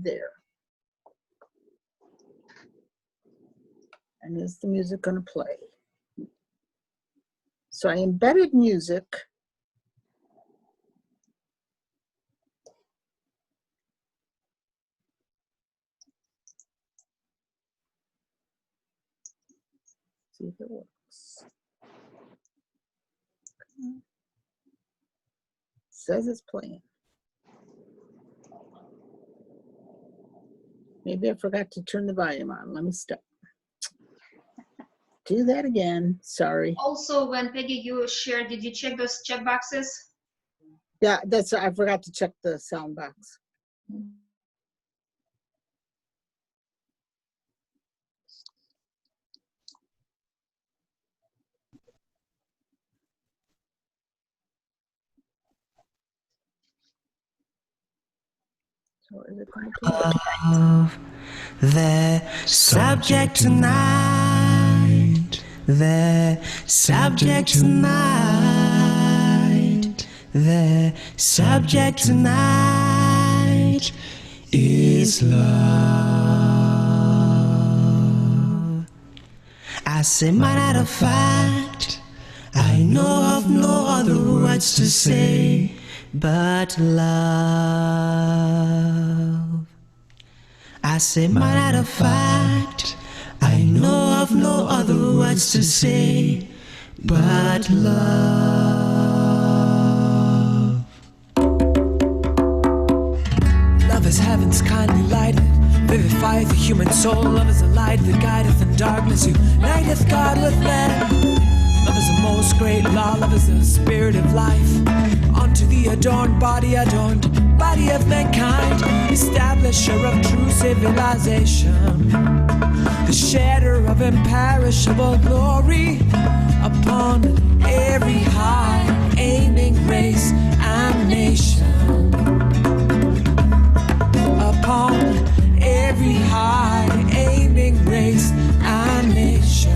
there. And is the music going to play? So I embedded music. See if it works. Okay. Says it's playing. Maybe I forgot to turn the volume on. Let me stop. Do that again. Sorry. Also, when Peggy, you shared, did you check those check boxes? Yeah, that's, I forgot to check the sound box. So is it going to play? The subject tonight, the subject tonight, the subject tonight is love. I say, matter of fact, I know of no other words to say but love. I say, matter of fact, I know of no other words to say but love. Love is heaven's kindly light, vivifieth the human soul. Love is a light that guideth in darkness, uniteth God with man. Love is the most great law, love is the spirit of life. Unto the adorned body of mankind, establisher of true civilization, the shedder of imperishable glory upon every high aiming race and nation, upon every high aiming race and nation.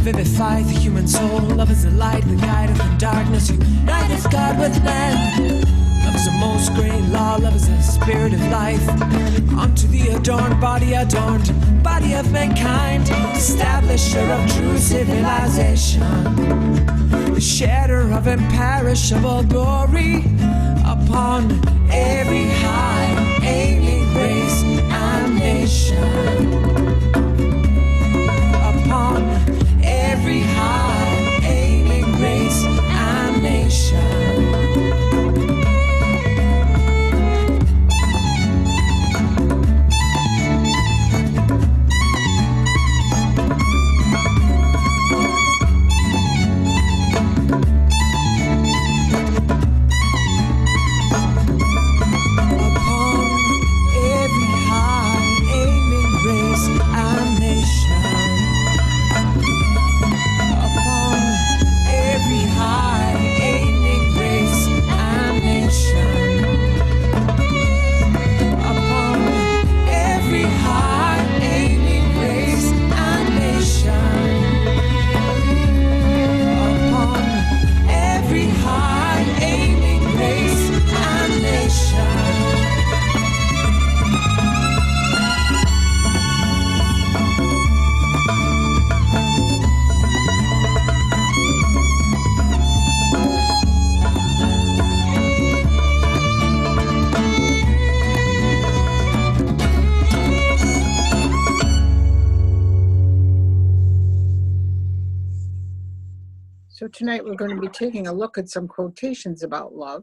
Vivify the human soul. Love is the light that guideth in darkness, uniteth God with man. Love is the most great law, love is the spirit of life. Unto the adorned body of mankind, establisher of true civilization, the shedder of imperishable glory upon every high aiming race and nation, upon every high aiming race and nation. Upon every high aiming race So tonight we're going to be taking a look at some quotations about love.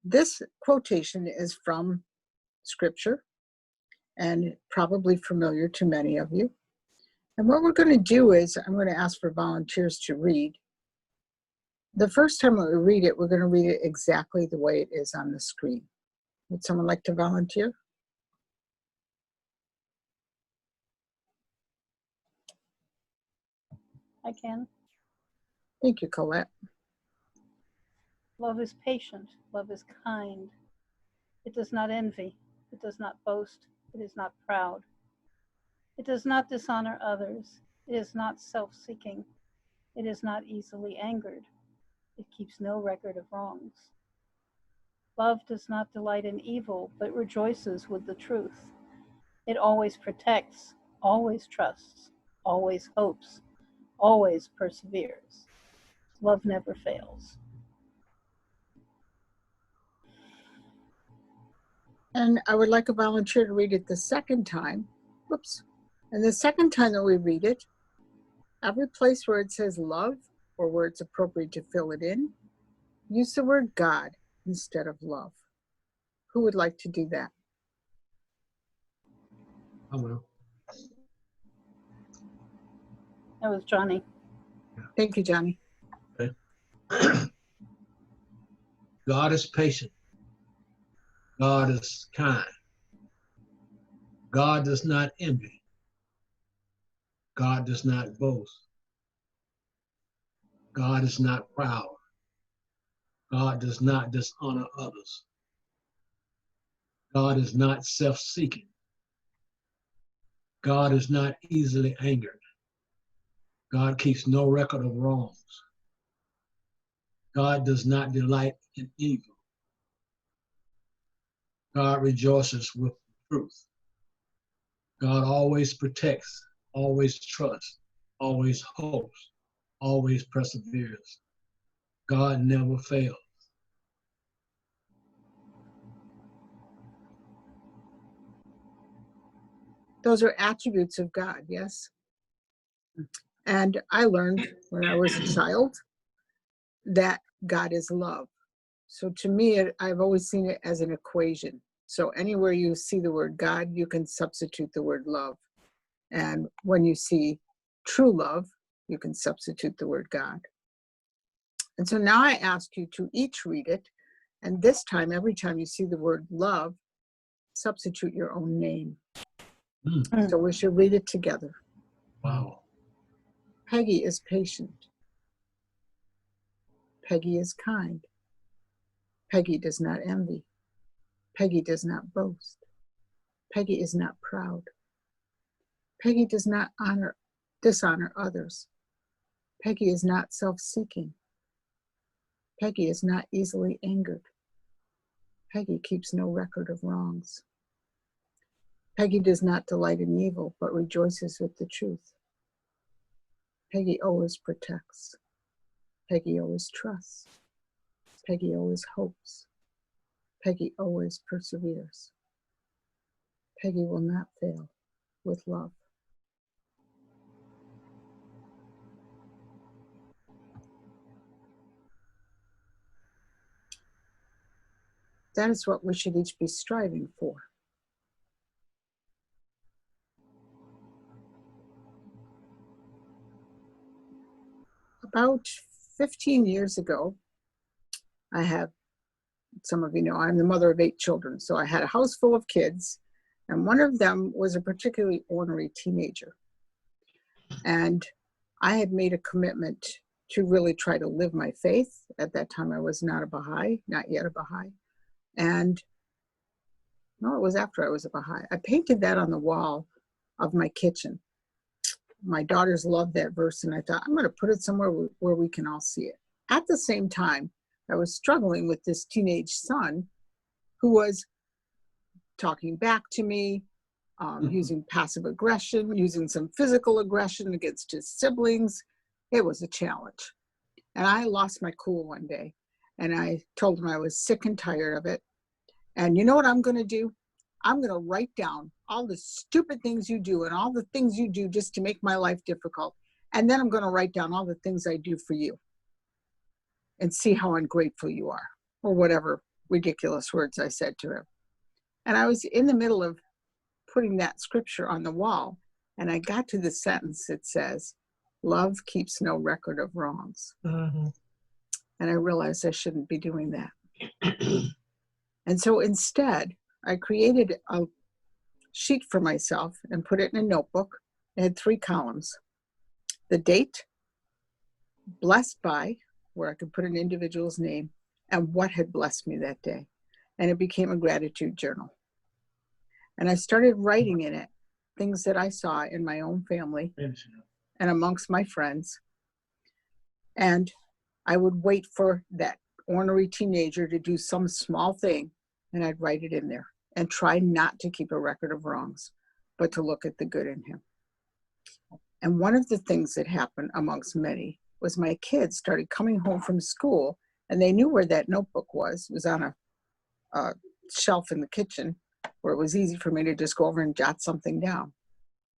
This quotation is from scripture and probably familiar to many of you. And what we're going to do is I'm going to ask for volunteers to read. The first time we read it, we're going to read it exactly the way it is on the screen. Would someone like to volunteer? I can. Thank you, Colette. Love is patient. Love is kind. It does not envy. It does not boast. It is not proud. It does not dishonor others. It is not self-seeking. It is not easily angered. It keeps no record of wrongs. Love does not delight in evil, but rejoices with the truth. It always protects, always trusts, always hopes, always perseveres. Love never fails. And I would like a volunteer to read it the second time. Whoops. And the second time that we read it, every place where it says love or where it's appropriate to fill it in, use the word God instead of love. Who would like to do that? I will. That was Johnny. Thank you, Johnny. God is patient. God is kind. God does not envy. God does not boast. God is not proud. God does not dishonor others. God is not self-seeking. God is not easily angered. God keeps no record of wrongs. God does not delight in evil. God rejoices with truth. God always protects, always trusts, always hopes, always perseveres. God never fails. Those are attributes of God, yes? And I learned when I was a child that God is love. So to me, I've always seen it as an equation. So anywhere you see the word God, you can substitute the word love. And when you see true love, you can substitute the word God. And so now I ask you to each read it. And this time, every time you see the word love, substitute your own name. So we should read it together. Wow. Peggy is patient. Peggy is kind. Peggy does not envy. Peggy does not boast. Peggy is not proud. Peggy does not dishonor others. Peggy is not self-seeking. Peggy is not easily angered. Peggy keeps no record of wrongs. Peggy does not delight in evil, but rejoices with the truth. Peggy always protects. Peggy always trusts. Peggy always hopes. Peggy always perseveres. Peggy will not fail with love. That is what we should each be striving for. About 15 years ago, I have, some of you know, I'm the mother of 8 children. So I had a house full of kids, and one of them was a particularly ornery teenager. And I had made a commitment to really try to live my faith. At that time, I was not a Baha'i, not yet a Baha'i. And no, it was after I was a Baha'i. I painted that on the wall of my kitchen. My daughters loved that verse, and I thought, I'm going to put it somewhere where we can all see it. At the same time, I was struggling with this teenage son who was talking back to me, using passive aggression, using some physical aggression against his siblings. It was a challenge. And I lost my cool one day, and I told him I was sick and tired of it. And you know what I'm going to do? I'm going to write down all the stupid things you do and all the things you do just to make my life difficult. And then I'm going to write down all the things I do for you and see how ungrateful you are, or whatever ridiculous words I said to him. And I was in the middle of putting that scripture on the wall, and I got to the sentence that says, love keeps no record of wrongs. Mm-hmm. And I realized I shouldn't be doing that. And so instead, I created a sheet for myself and put it in a notebook. It had 3 columns. The date, blessed by, where I could put an individual's name, and what had blessed me that day. And it became a gratitude journal. And I started writing in it things that I saw in my own family and amongst my friends. And I would wait for that ornery teenager to do some small thing, and I'd write it in there and try not to keep a record of wrongs, but to look at the good in him. And one of the things that happened amongst many was my kids started coming home from school, and they knew where that notebook was. It was on a shelf in the kitchen where it was easy for me to just go over and jot something down.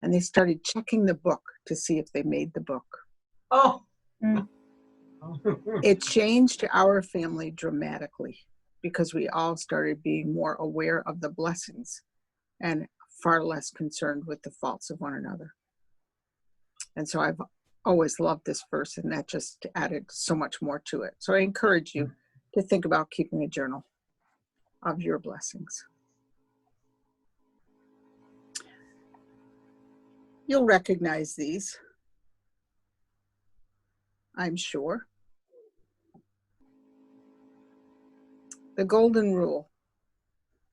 And they started checking the book to see if they made the book. Oh. It changed our family dramatically because we all started being more aware of the blessings and far less concerned with the faults of one another. And so I've always loved this verse, and that just added so much more to it. So I encourage you to think about keeping a journal of your blessings. You'll recognize these, I'm sure. The golden rule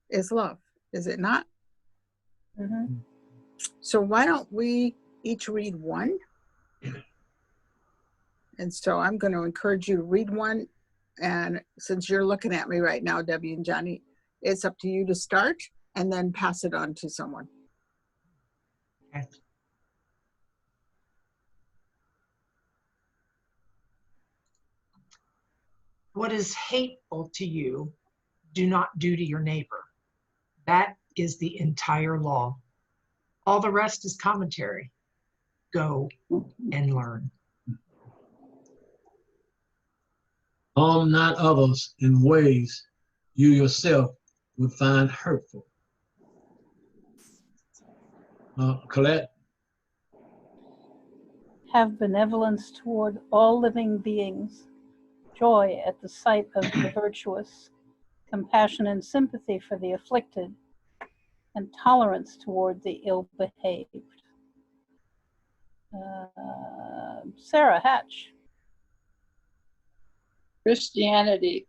is love, is it not? Mm-hmm. So why don't we each read one? And so I'm going to encourage you to read one. And since you're looking at me right now, Debbie and Johnny, it's up to you to start and then pass it on to someone. Okay. What is hateful to you, do not do to your neighbor. That is the entire law. All the rest is commentary. Go and learn. Harm not others in ways you yourself would find hurtful. Colette? Have benevolence toward all living beings, joy at the sight of the virtuous, compassion and sympathy for the afflicted, and tolerance toward the ill-behaved. Sarah Hatch. Christianity.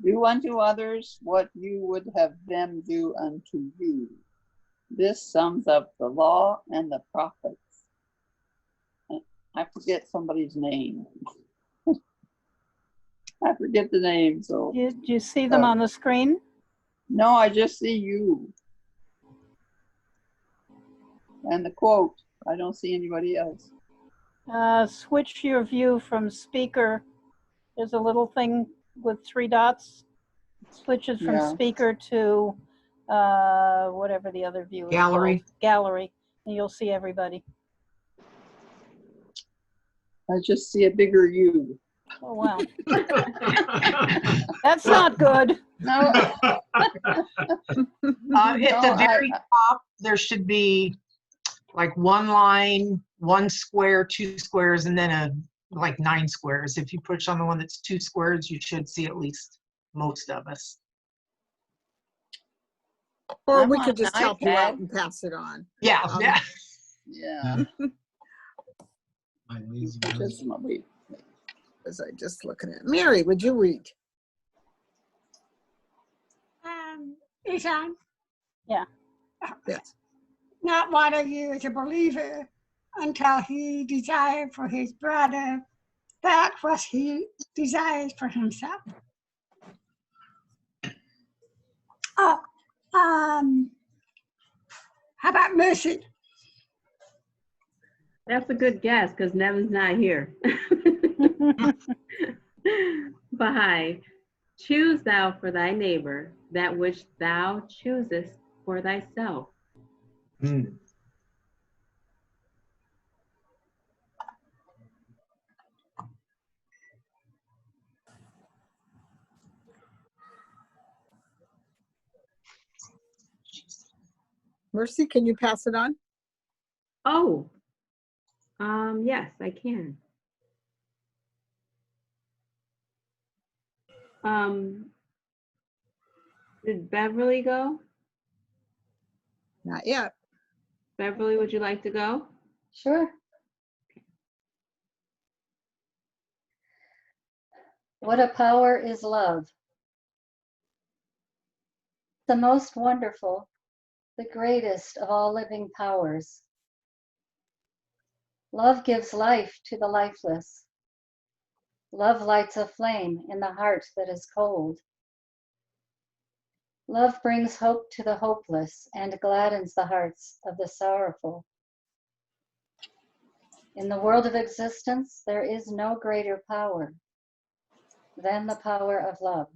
Do unto others what you would have them do unto you. This sums up the law and the prophets. I forget somebody's name. I forget the name, so. Do you see them on the screen? No, I just see you. And the quote. I don't see anybody else. Switch your view from speaker. There's a little thing with 3 dots. Switch it from speaker to whatever the other view is Gallery. called. Gallery. And you'll see everybody. I just see a bigger you. Oh, wow. That's not good. No. At the very top, there should be like 1 line, 1 square, 2 squares, and then like 9 squares. If you push on the one that's 2 squares, you should see at least most of us. Or we could just help you out and pass it on. Yeah. Yeah. Just as I just looking at Mary, would you read? It's on. Yeah. Yes. Not one of you is a believer until he desired for his brother that what he desires for himself. Oh, how about mercy? That's a good guess because Nevin's not here. Baha'i, choose thou for thy neighbor that which thou choosest for thyself. Mercy, can you pass it on? Oh, yes, I can. Did Beverly go? Not yet. Beverly, would you like to go? Sure. What a power is love. The most wonderful, the greatest of all living powers. Love gives life to the lifeless. Love lights a flame in the heart that is cold. Love brings hope to the hopeless and gladdens the hearts of the sorrowful. In the world of existence, there is no greater power than the power of love.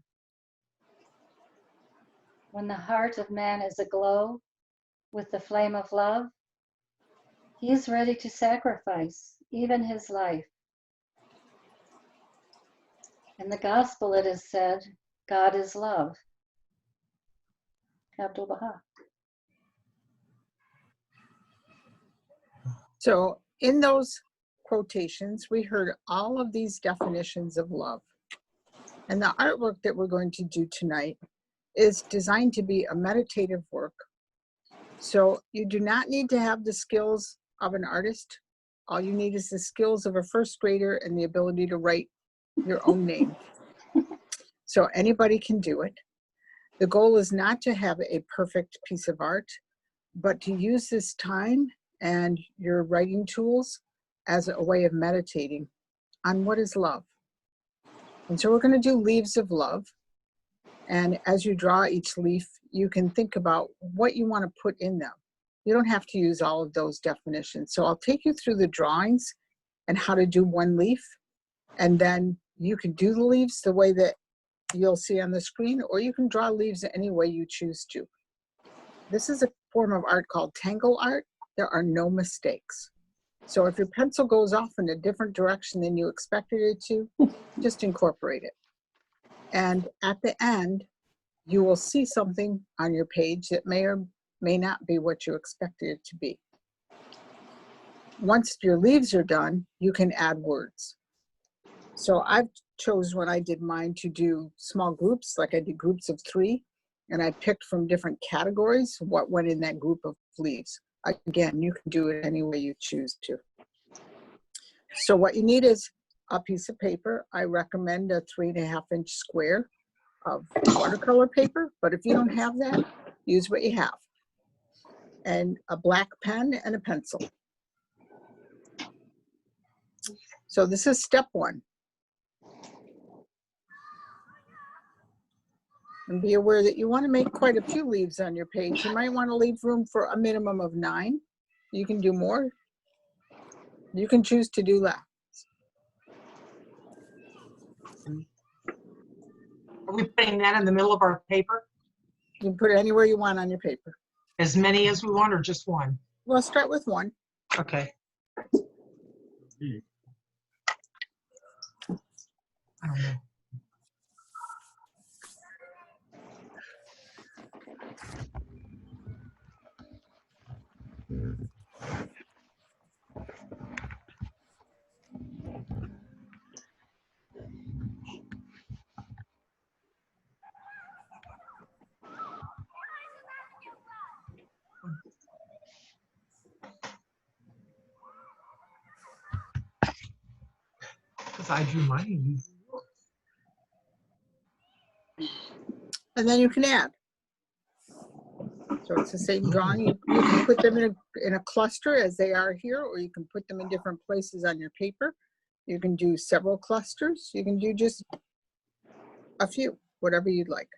When the heart of man is aglow with the flame of love, he is ready to sacrifice even his life. In the gospel it is said, God is love. Abdul Baha. So in those quotations, we heard all of these definitions of love. And the artwork that we're going to do tonight is designed to be a meditative work. So you do not need to have the skills of an artist. All you need is the skills of a first grader and the ability to write your own name. So anybody can do it. The goal is not to have a perfect piece of art, but to use this time and your writing tools as a way of meditating on what is love. And so we're going to do leaves of love. And as you draw each leaf, you can think about what you want to put in them. You don't have to use all of those definitions. So I'll take you through the drawings and how to do one leaf. And then you can do the leaves the way that you'll see on the screen, or you can draw leaves any way you choose to. This is a form of art called tangle art. There are no mistakes. So if your pencil goes off in a different direction than you expected it to, just incorporate it. And at the end, you will see something on your page that may or may not be what you expected it to be. Once your leaves are done, you can add words. So I've chose when I did mine to do small groups, like I did groups of 3, and I picked from different categories what went in that group of leaves. Again, you can do it any way you choose to. So what you need is a piece of paper. I recommend a 3.5-inch square of watercolor paper, but if you don't have that, use what you have. And a black pen and a pencil. So this is step 1. And be aware that you want to make quite a few leaves on your page. You might want to leave room for a minimum of 9. You can do more. You can choose to do less. Are we putting that in the middle of our paper? You can put it anywhere you want on your paper. As many as we want or just one? Well, start with 1. Okay. I don't know. Because I drew mine. And then you can add. So it's the same drawing. You can put them in a cluster as they are here, or you can put them in different places on your paper. You can do several clusters. You can do just a few, whatever you'd like.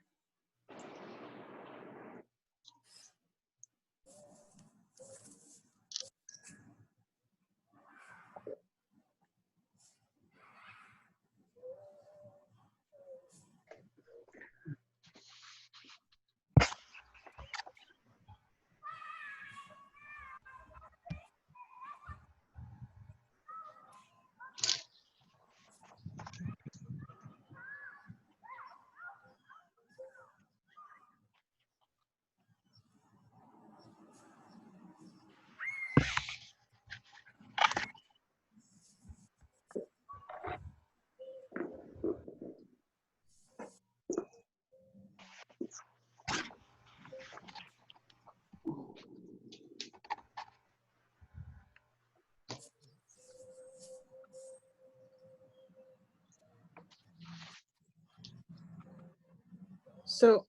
So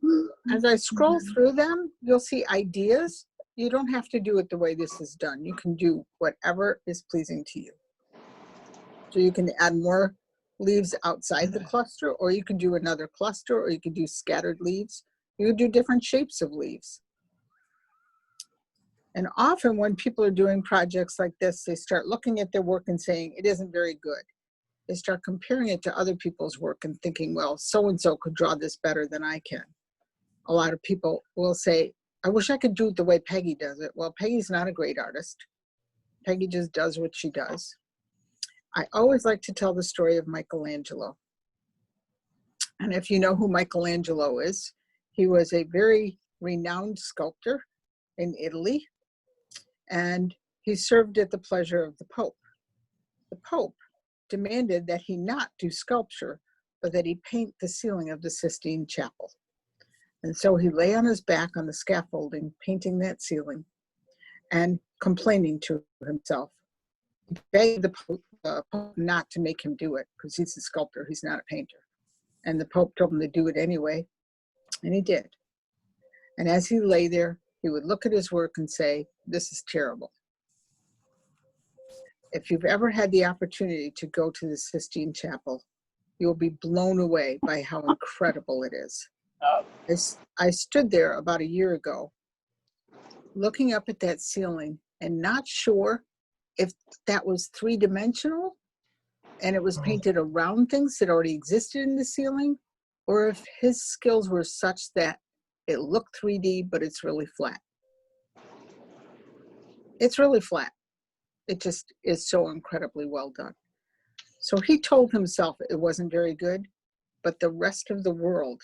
as I scroll through them, you'll see ideas. You don't have to do it the way this is done. You can do whatever is pleasing to you. So you can add more leaves outside the cluster, or you can do another cluster, or you can do scattered leaves. You can do different shapes of leaves. And often when people are doing projects like this, they start looking at their work and saying, it isn't very good. They start comparing it to other people's work and thinking, well, so-and-so could draw this better than I can. A lot of people will say, I wish I could do it the way Peggy does it. Well, Peggy's not a great artist. Peggy just does what she does. I always like to tell the story of Michelangelo. And if you know who Michelangelo is, he was a very renowned sculptor in Italy, and he served at the pleasure of the Pope. The Pope demanded that he not do sculpture, but that he paint the ceiling of the Sistine Chapel. And so he lay on his back on the scaffolding, painting that ceiling and complaining to himself. He begged the Pope not to make him do it because he's a sculptor, he's not a painter. And the Pope told him to do it anyway, and he did. And as he lay there, he would look at his work and say, this is terrible. If you've ever had the opportunity to go to the Sistine Chapel, you'll be blown away by how incredible it is. I stood there about a year ago, looking up at that ceiling and not sure if that was three-dimensional and it was painted around things that already existed in the ceiling, or if his skills were such that it looked 3D, but it's really flat. It's really flat. It just is so incredibly well done. So he told himself it wasn't very good, but the rest of the world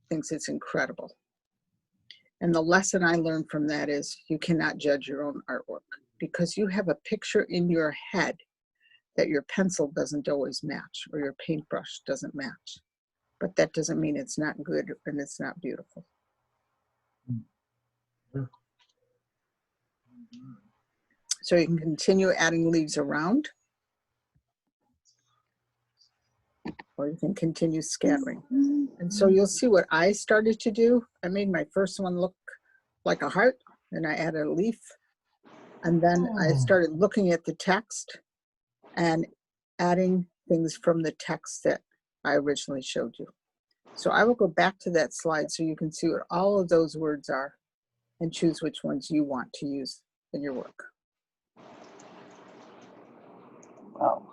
thinks it's incredible. And the lesson I learned from that is you cannot judge your own artwork because you have a picture in your head that your pencil doesn't always match or your paintbrush doesn't match. But that doesn't mean it's not good and it's not beautiful. So you can continue adding leaves around, or you can continue scattering. And so you'll see what I started to do. I made my first one look like a heart, and I added a leaf. And then I started looking at the text and adding things from the text that I originally showed you. So I will go back to that slide so you can see what all of those words are and choose which ones you want to use in your work. Wow.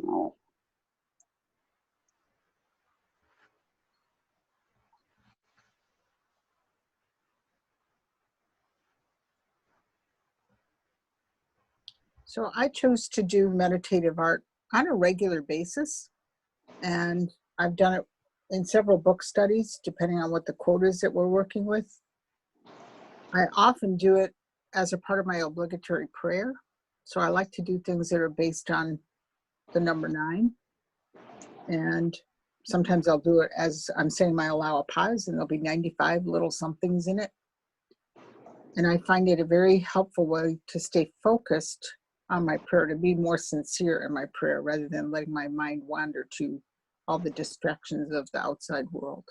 No. So I chose to do meditative art on a regular basis, and I've done it in several book studies, depending on what the quote is that we're working with. I often do it as a part of my obligatory prayer. So I like to do things that are based on the number 9. And sometimes I'll do it as I'm saying my Alawapas, and there'll be 95 little somethings in it. And I find it a very helpful way to stay focused on my prayer, to be more sincere in my prayer rather than letting my mind wander to all the distractions of the outside world.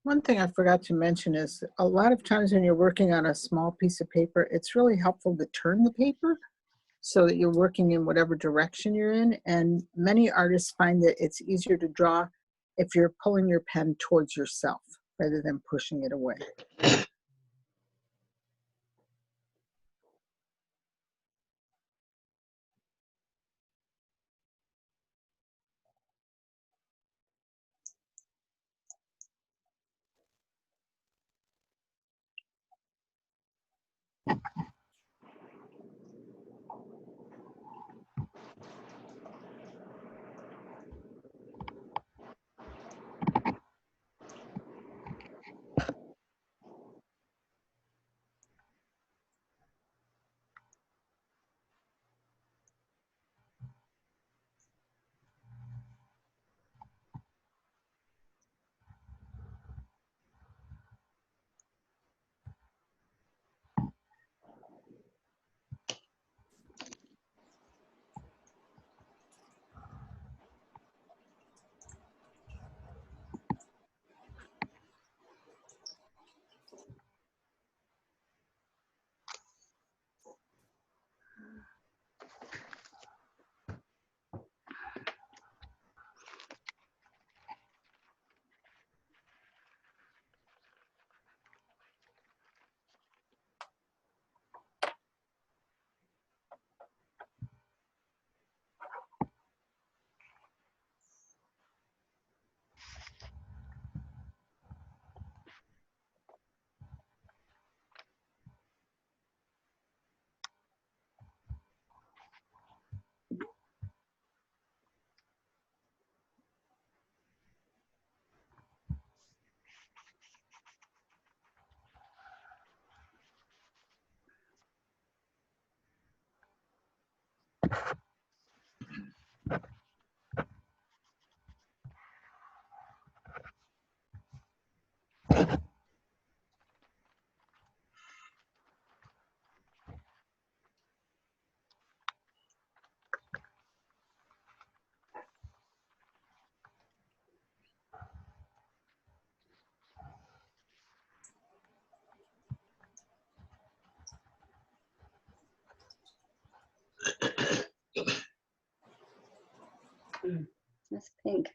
One thing I forgot to mention is a lot of times when you're working on a small piece of paper, it's really helpful to turn the paper so that you're working in whatever direction you're in. And many artists find that it's easier to draw if you're pulling your pen towards yourself rather than pushing it away. That's pink.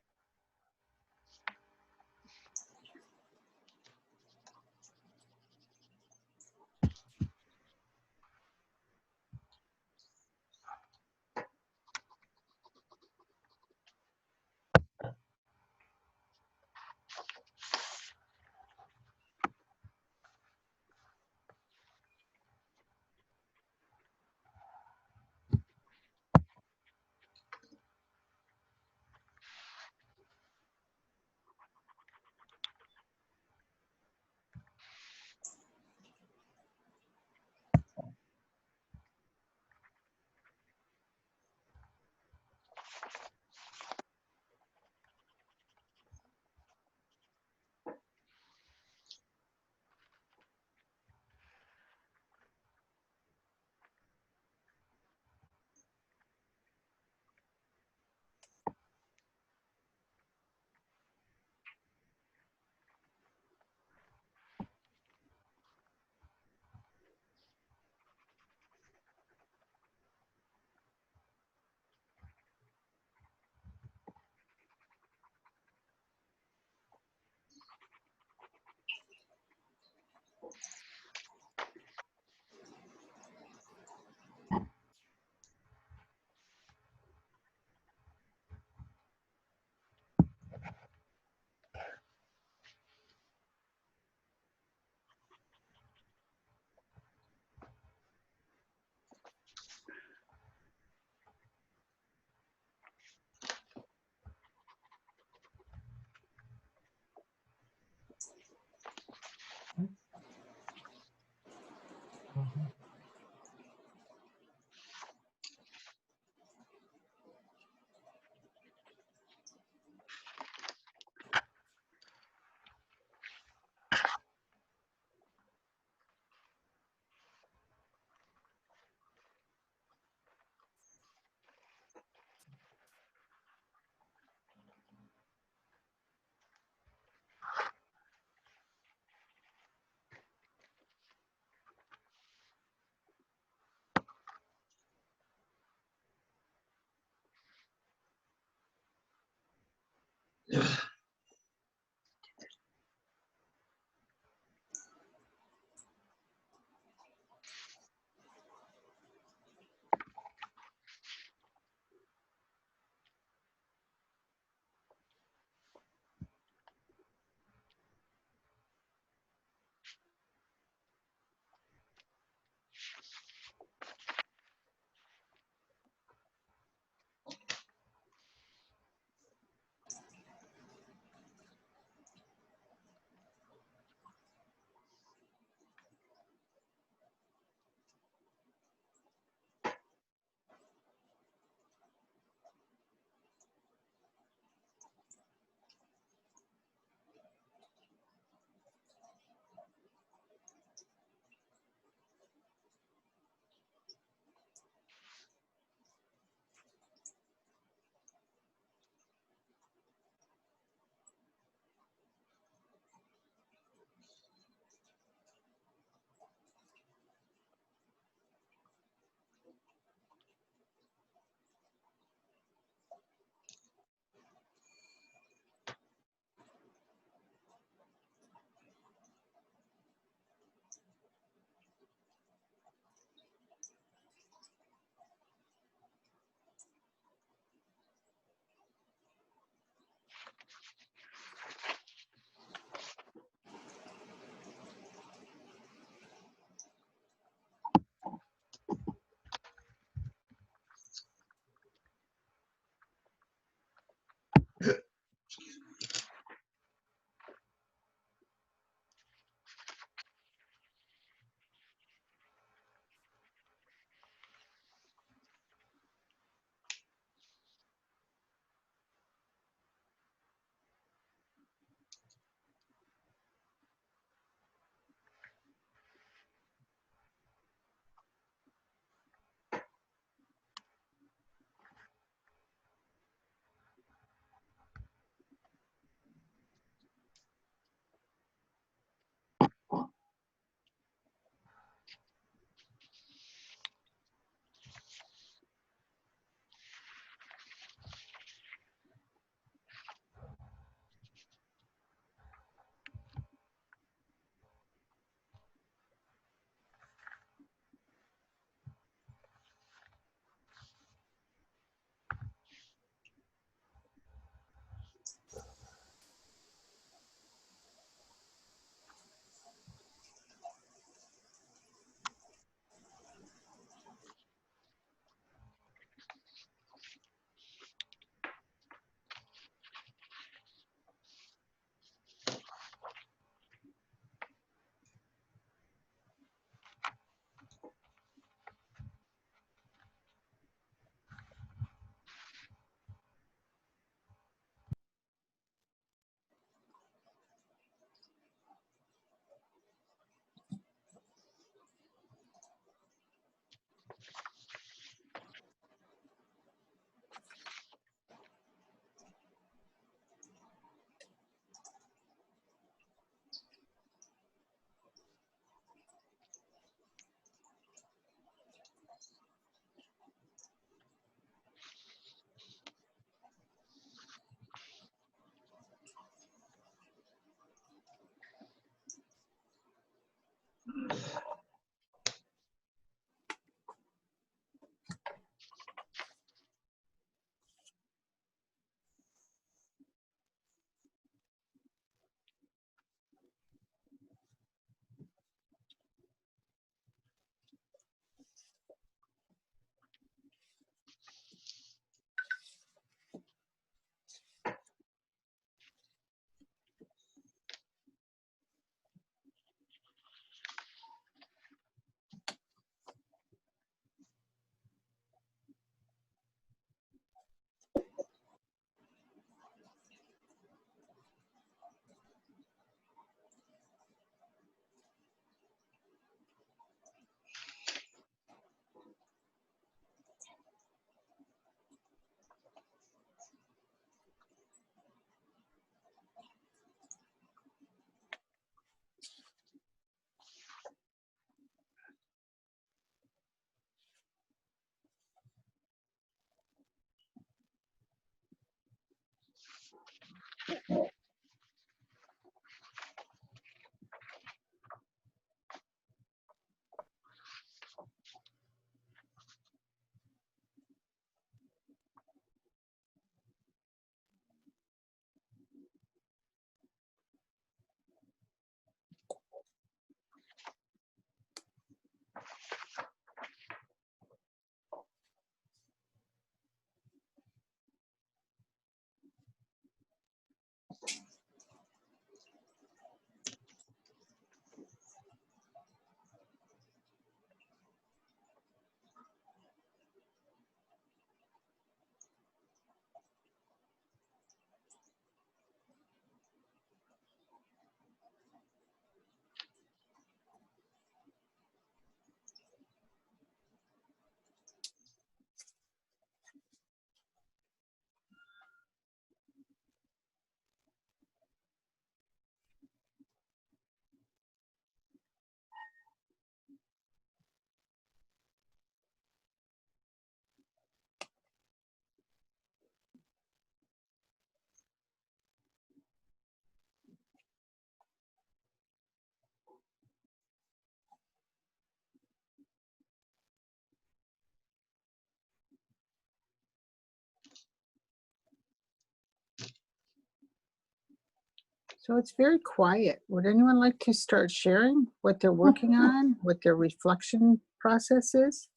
So it's very quiet. Would anyone like to start sharing what they're working on, what their reflection process is?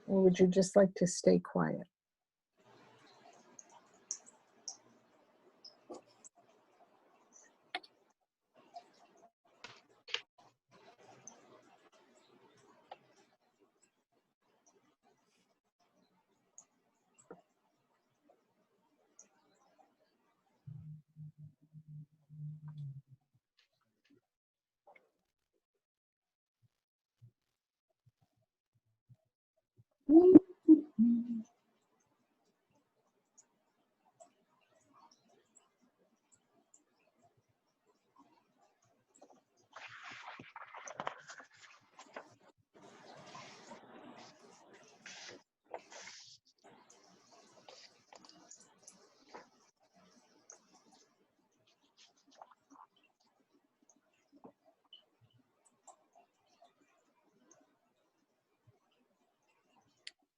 Or would you just like to stay quiet?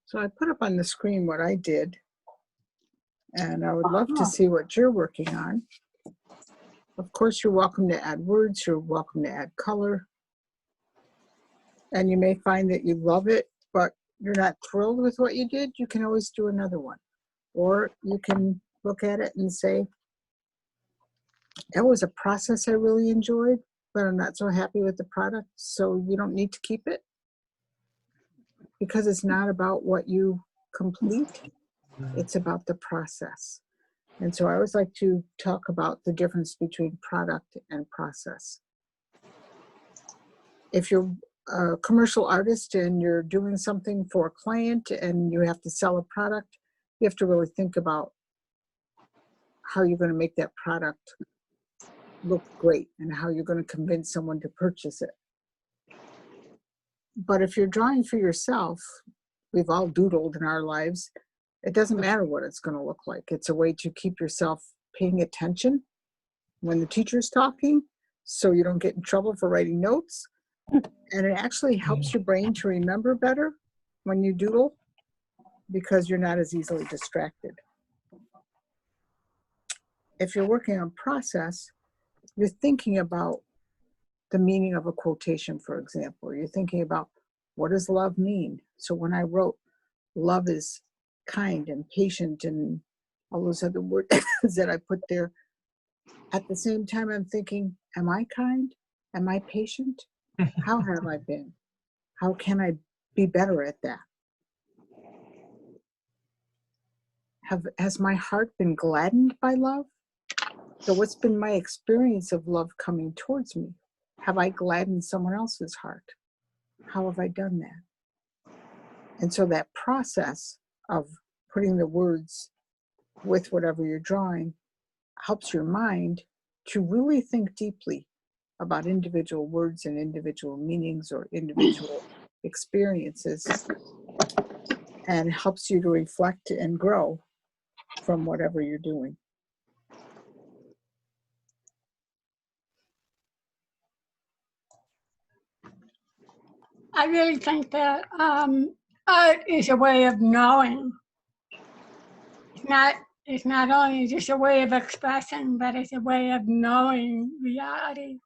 So I put up on the screen what I did, and I would love to see what you're working on. Of course, you're welcome to add words, you're welcome to add color, and you may find that you love it, but you're not thrilled with what you did. You can always do another one. Or you can look at it and say, that was a process I really enjoyed, but I'm not so happy with the product, so you don't need to keep it. Because it's not about what you complete, it's about the process. And so I always like to talk about the difference between product and process. If you're a commercial artist and you're doing something for a client and you have to sell a product, you have to really think about how you're going to make that product look great and how you're going to convince someone to purchase it. But if you're drawing for yourself, we've all doodled in our lives, it doesn't matter what it's going to look like. It's a way to keep yourself paying attention when the teacher's talking, so you don't get in trouble for writing notes. And it actually helps your brain to remember better when you doodle, because you're not as easily distracted. If you're working on process, you're thinking about the meaning of a quotation, for example. You're thinking about, what does love mean? So when I wrote, love is kind and patient and all those other words that I put there, at the same time I'm thinking, am I kind? Am I patient? How have I been? How can I be better at that? Has my heart been gladdened by love? So what's been my experience of love coming towards me? Have I gladdened someone else's heart? How have I done that? And so that process of putting the words with whatever you're drawing helps your mind to really think deeply about individual words and individual meanings or individual experiences, and helps you to reflect and grow from whatever you're doing. I really think that art is a way of knowing. It's not only just a way of expressing, but it's a way of knowing reality.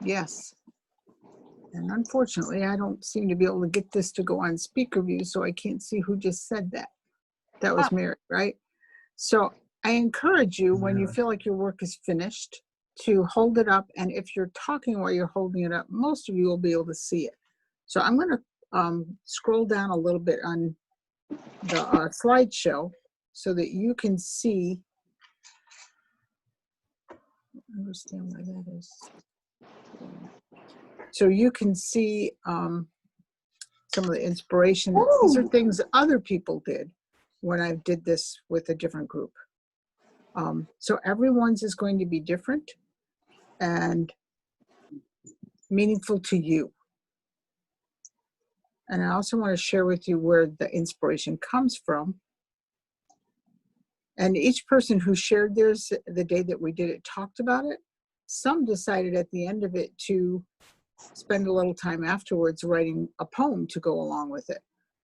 Yes. And unfortunately, I don't seem to be able to get this to go on speaker view, so I can't see who just said that. That was Mary, right? So I encourage you, when you feel like your work is finished, to hold it up. And if you're talking while you're holding it up, most of you will be able to see it. So I'm going to scroll down a little bit on the slideshow so that you can see. I understand why that is. So you can see some of the inspiration. These are things other people did when I did this with a different group. So everyone's is going to be different and meaningful to you. And I also want to share with you where the inspiration comes from. And each person who shared theirs the day that we did it talked about it. Some decided at the end of it to spend a little time afterwards writing a poem to go along with it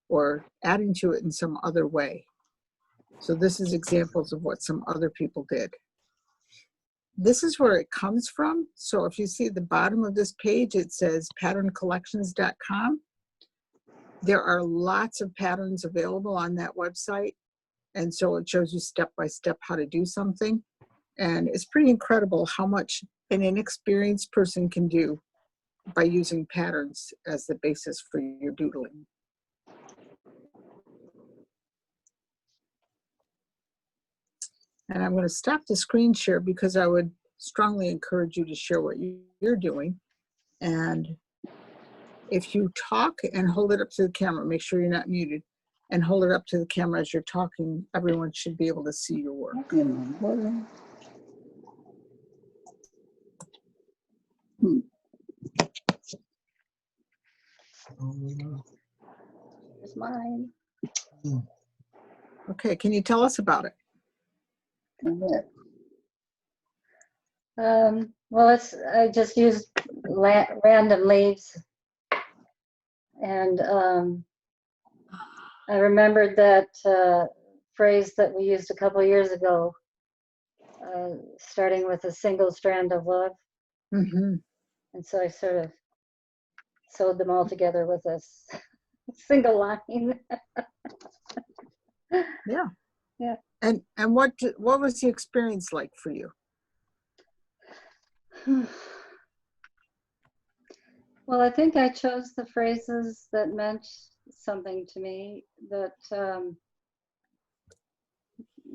or adding to it in some other way. So this is examples of what some other people did. This is where it comes from. So if you see at the bottom of this page, it says patterncollections.com. There are lots of patterns available on that website. And so it shows you step by step how to do something. And it's pretty incredible how much an inexperienced person can do by using patterns as the basis for your doodling. And I'm going to stop the screen share because I would strongly encourage you to share what you're doing. And if you talk and hold it up to the camera, make sure you're not muted, and hold it up to the camera as you're talking, everyone should be able to see your work. Here's mine. Okay, can you tell us about it? Well, I just used random leaves, and I remembered that phrase that we used a couple years ago, starting with a single strand of love. Mm-hmm. And so I sort of sewed them all together with a single line. Yeah. Yeah. And what was the experience like for you? Well, I think I chose the phrases that meant something to me, that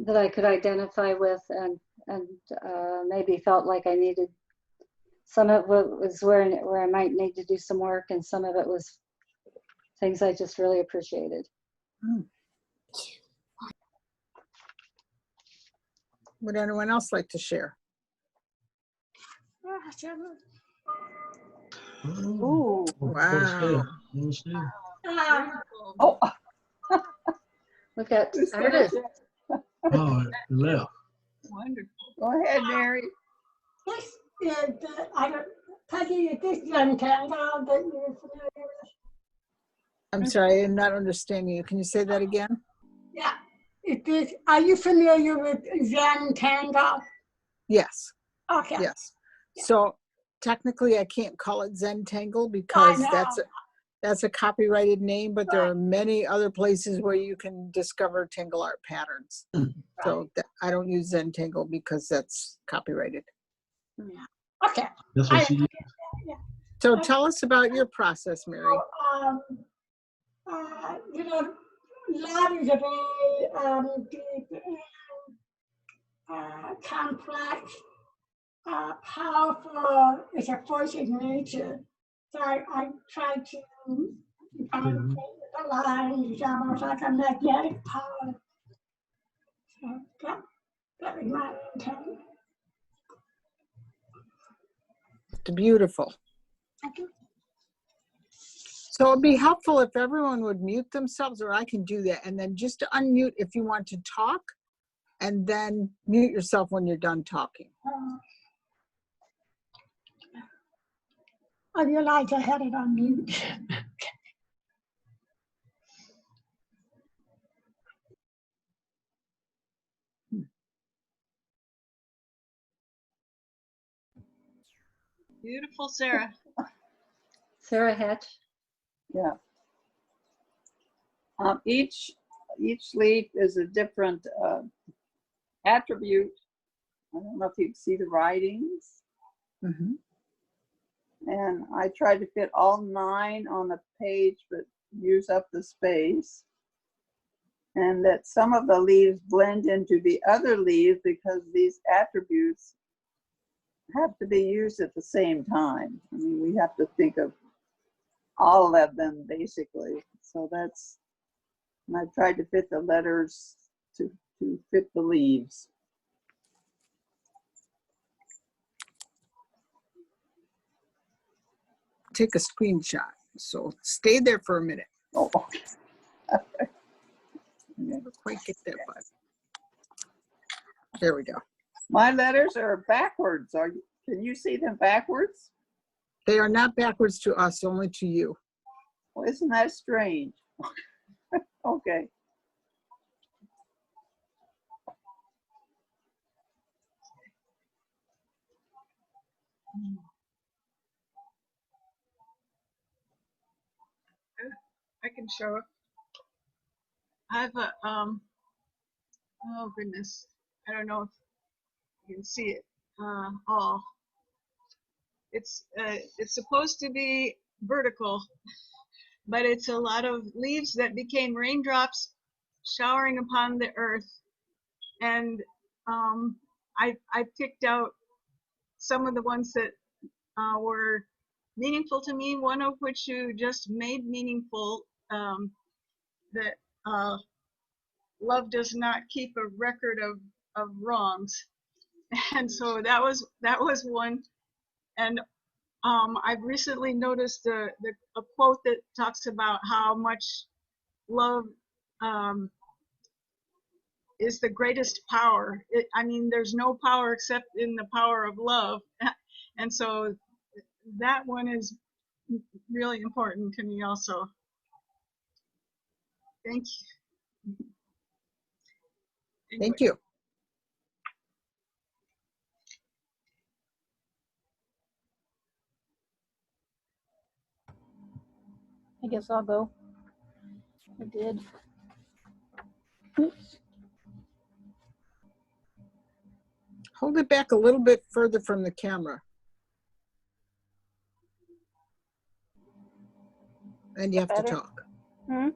that I could identify with, and maybe felt like I needed. Some of it was where I might need to do some work, and some of it was things I just really appreciated. Would anyone else like to share? Ooh. Wow. Oh. We've got artists. Oh, it left. Wonderful. Go ahead, Mary. This is Peggy, is this Zen Tango that you're familiar with? I'm sorry, I'm not understanding you. Can you say that again? Yeah. Are you familiar with Zen Tango? Yes. Okay. Yes. So technically I can't call it Zentangle because that's a copyrighted name, but there are many other places where you can discover Tangle art patterns. So I don't use Zentangle because that's copyrighted. Okay. That's what she So tell us about your process, Mary. You know, love is a very deep, complex, powerful, it's a force of nature. So I try to the lines, almost like a magnetic power. So that was my intent. It's beautiful. Thank you. So it'd be helpful if everyone would mute themselves, or I can do that. And then just to unmute if you want to talk, and then mute yourself when you're done talking. I realized I had it on mute. Beautiful, Sarah. Sarah Hatch. Yeah. Each leaf is a different attribute. I don't know if you can see the writings. Mm-hmm. And I tried to fit all 9 on the page, but use up the space. And that some of the leaves blend into the other leaves because these attributes have to be used at the same time. I mean, we have to think of all of them basically. So that's, and I've tried to fit the letters to fit the leaves. Take a screenshot. So stay there for a minute. Oh, okay. Never quite get that button. There we go. My letters are backwards. Can you see them backwards? They are not backwards to us, only to you. Well, isn't that strange? Okay. I can show it. I have a oh goodness, I don't know if you can see it all. It's supposed to be vertical, but it's a lot of leaves that became raindrops showering upon the earth, and I picked out some of the ones that were meaningful to me, one of which you just made meaningful, that love does not keep a record of wrongs. And so that was one. And I've recently noticed a quote that talks about how much love is the greatest power. I mean, there's no power except in the power of love. And so that one is really important to me also. Thank you. Anyway. Thank you. I guess I'll go. I did. Oops. Hold it back a little bit further from the camera. And you have to talk. Hmm?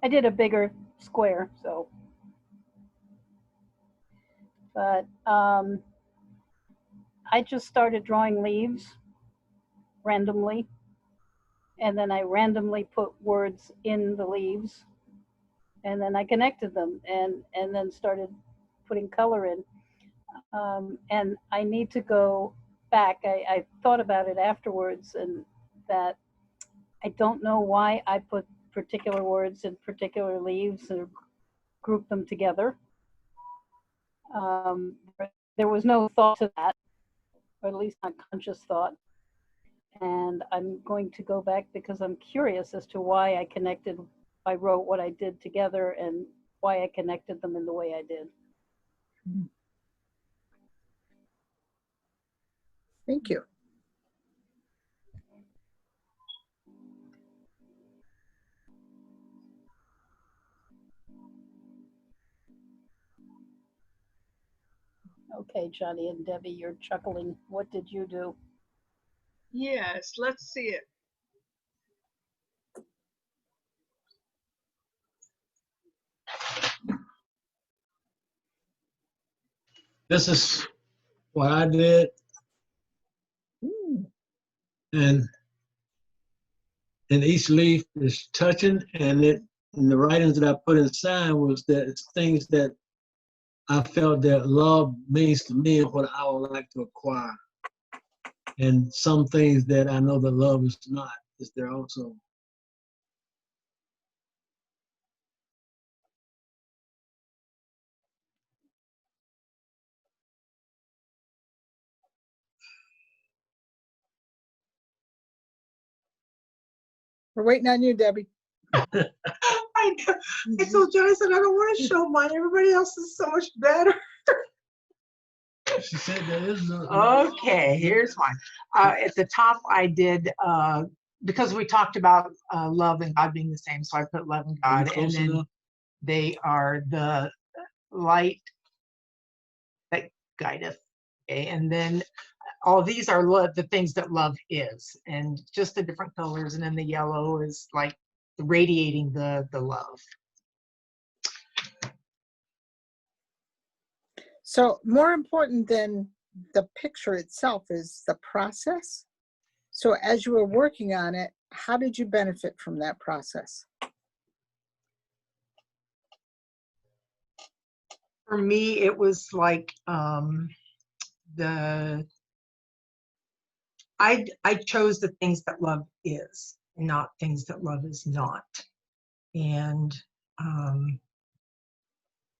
I did a bigger square, so. But I just started drawing leaves randomly. And then I randomly put words in the leaves. And then I connected them and then started putting color in. And I need to go back. I thought about it afterwards, and that I don't know why I put particular words in particular leaves or group them together. There was no thought to that, or at least not conscious thought. And I'm going to go back because I'm curious as to why I wrote what I did together and why I connected them in the way I did. Thank you. Okay, Johnny and Debbie, you're chuckling. What did you do? Yes, let's see it. This is what I did. And each leaf is touching, and the writings that I put inside was that it's things that I felt that love means to me and what I would like to acquire. And some things that I know that love is not, is there also. We're waiting on you, Debbie. I told you, I said, I don't want to show mine. Everybody else is so much better. She said there is no. Okay, here's mine. At the top, I did, because we talked about love and God being the same, so I put love and Are you God. And close then enough? they are the light that guideth. Okay, and then all these are the things that love is, and just the different colors. And then the yellow is like radiating the love. So more important than the picture itself is the process. So as you were working on it, how did you benefit from that process? For me, it was like I chose the things that love is, not things that love is not. And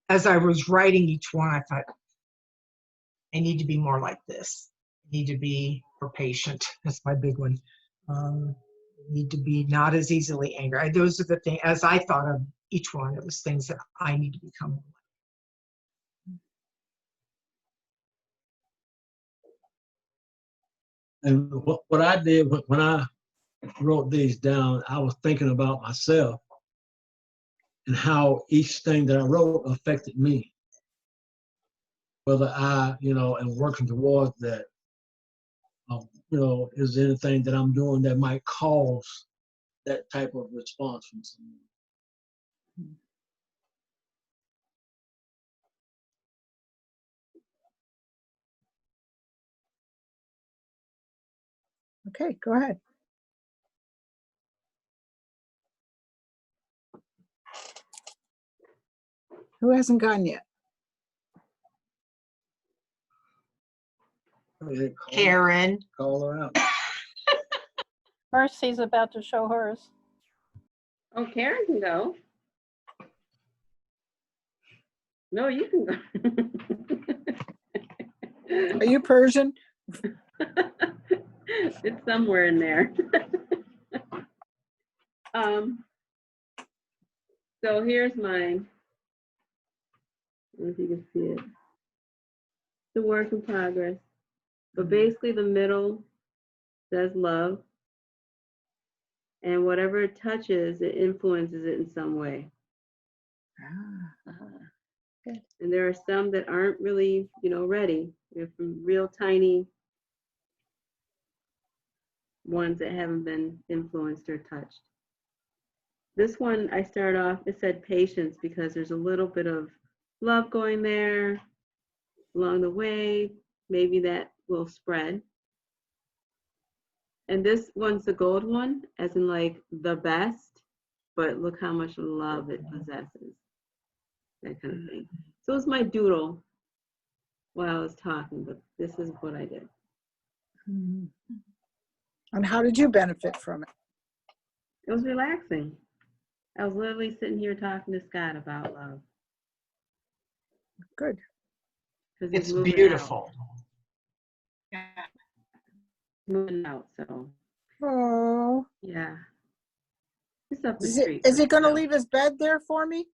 as I was writing each one, I thought, I need to be more like this. I need to be more patient. That's my big one. Need to be not as easily angry. Those are the things, as I thought of each one, it was things that I need to become more like. And what I did when I wrote these down, I was thinking about myself and how each thing that I wrote affected me. Whether I, am working towards that, is there anything that I'm doing that might cause that type of response from someone? Okay, go ahead. Who hasn't gone yet? Karen. Call her out. Mercy's about to show hers. Oh, Karen can go. No, you can go. Are you Persian? It's somewhere in there. So here's mine. I don't know if you can see it. It's a work in progress. But basically the middle says love. And whatever it touches, it influences it in some way. Good. And there are some that aren't really, ready. They're from real tiny ones that haven't been influenced or touched. This one, I started off, it said patience because there's a little bit of love going there along the way. Maybe that will spread. And this one's the gold one, as in like the best, but look how much love it possesses. That kind of thing. So it's my doodle while I was talking, but this is what I did. And how did you benefit from it? It was relaxing. I was literally sitting here talking to Scott about love. Good. It's beautiful. Yeah. Moving out, so. Oh. Yeah. It's up the Is street. he going to leave his bed there for me?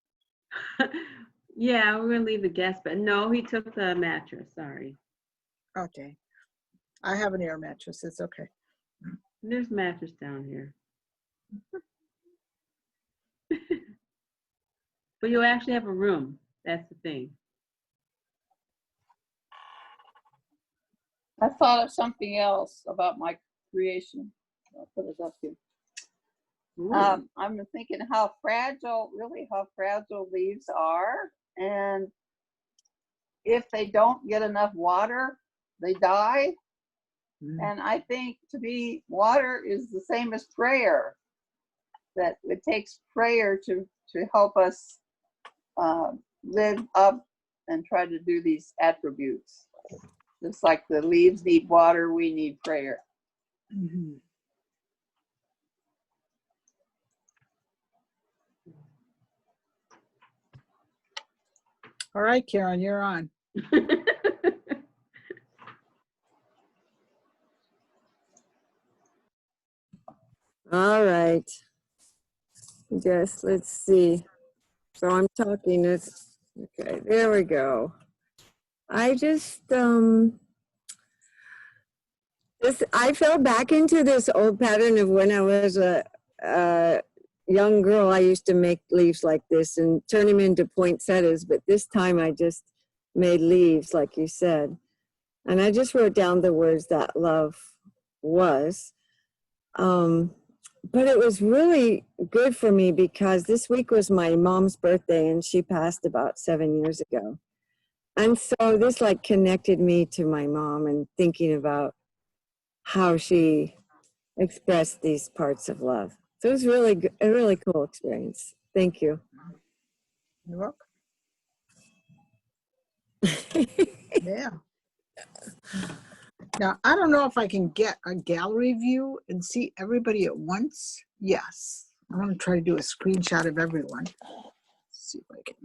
Yeah, we're going to leave the guest bed. No, he took the mattress. Sorry. Okay. I have an air mattress. It's okay. There's a mattress down here. But you actually have a room. That's the thing. I thought of something else about my creation. I'll put it up here. I'm thinking how fragile leaves are. And if they don't get enough water, they die. And I think to me, water is the same as prayer. That it takes prayer to help us live up and try to do these attributes. Just like the leaves need water, we need prayer. Mm-hmm. All right, Karen, you're on. All right. Yes, let's see. So I'm talking this. Okay, there we go. I just I fell back into this old pattern of when I was a young girl. I used to make leaves like this and turn them into poinsettias, but this time I just made leaves, like you said. And I just wrote down the words that love was. But it was really good for me because this week was my mom's birthday and she passed about 7 years ago. And so this like connected me to my mom and thinking about how she expressed these parts of love. So it was really a really cool experience. Thank you. You're welcome. Yeah. Now, I don't know if I can get a gallery view and see everybody at once. Yes. I want to try to do a screenshot of everyone. Let's see if I can.